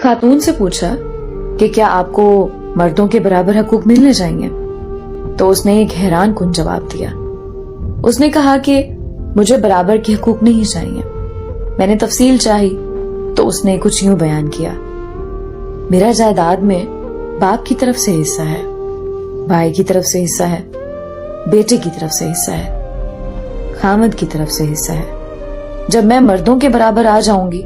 खातून से पूछा कि क्या आपको मर्दों के बराबर हकूक मिलने चाहिए, तो उसने एक हैरान कुन जवाब दिया। उसने कहा कि मुझे बराबर के हकूक नहीं चाहिए। मैंने तफसील चाही तो उसने कुछ यूं बयान किया, मेरा जायदाद में बाप की तरफ से हिस्सा है, भाई की तरफ से हिस्सा है, बेटे की तरफ से हिस्सा है, खामद की तरफ से हिस्सा है। जब मैं मर्दों के बराबर आ जाऊंगी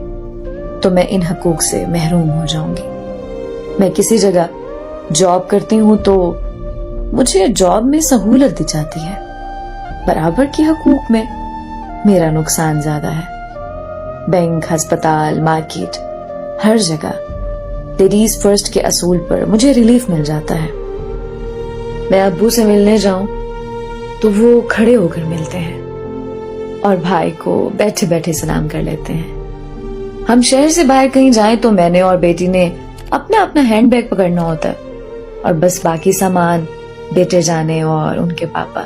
तो मैं इन हकूक से महरूम हो जाऊंगी। मैं किसी जगह जॉब करती हूं तो मुझे जॉब में सहूलत दी जाती है, बराबर के हकूक में मेरा नुकसान ज्यादा है। बैंक, अस्पताल, मार्केट, हर जगह लेडीज फर्स्ट के असूल पर मुझे रिलीफ मिल जाता है। मैं अब्बू से मिलने जाऊं तो वो खड़े होकर मिलते हैं और भाई को बैठे बैठे सलाम कर लेते हैं। हम शहर से बाहर कहीं जाएं तो मैंने और बेटी ने अपना अपना हैंड बैग पकड़ना होता है और बस बाकी सामान बेटे जाने और उनके पापा।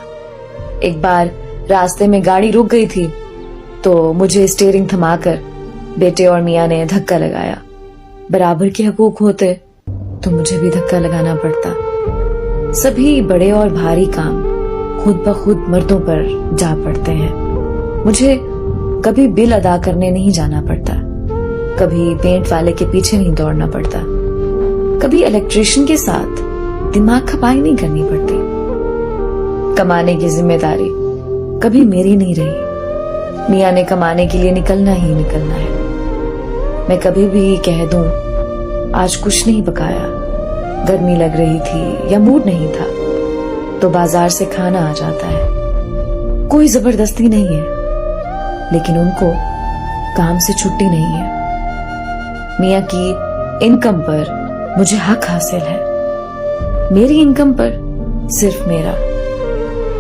एक बार रास्ते में गाड़ी रुक गई थी तो मुझे स्टीयरिंग थमाकर बेटे और मियां ने धक्का लगाया। बराबर के हकूक होते तो मुझे भी धक्का लगाना पड़ता। सभी बड़े और भारी काम खुद ब खुद मर्दों पर जा पड़ते हैं। मुझे कभी बिल अदा करने नहीं जाना पड़ता, कभी पेंट वाले के पीछे नहीं दौड़ना पड़ता, कभी इलेक्ट्रिशियन के साथ दिमाग खपाई नहीं करनी पड़ती। कमाने की जिम्मेदारी कभी मेरी नहीं रही। मियां ने कमाने के लिए निकलना ही निकलना है। मैं कभी भी कह दूं आज कुछ नहीं पकाया, गर्मी लग रही थी या मूड नहीं था, तो बाजार से खाना आ जाता है। कोई जबरदस्ती नहीं है, लेकिन उनको काम से छुट्टी नहीं है। मियां की इनकम पर मुझे हक हासिल है, मेरी इनकम पर सिर्फ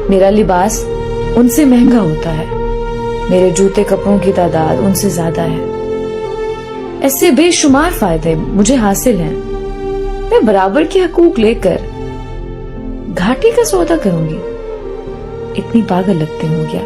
मेरा लिबास उनसे महंगा होता है, मेरे जूते कपड़ों की तादाद उनसे ज्यादा है। ऐसे बेशुमार फायदे मुझे हासिल हैं। मैं बराबर के हकूक लेकर घाटी का सौदा करूंगी, इतनी पागल लगती हूँ क्या?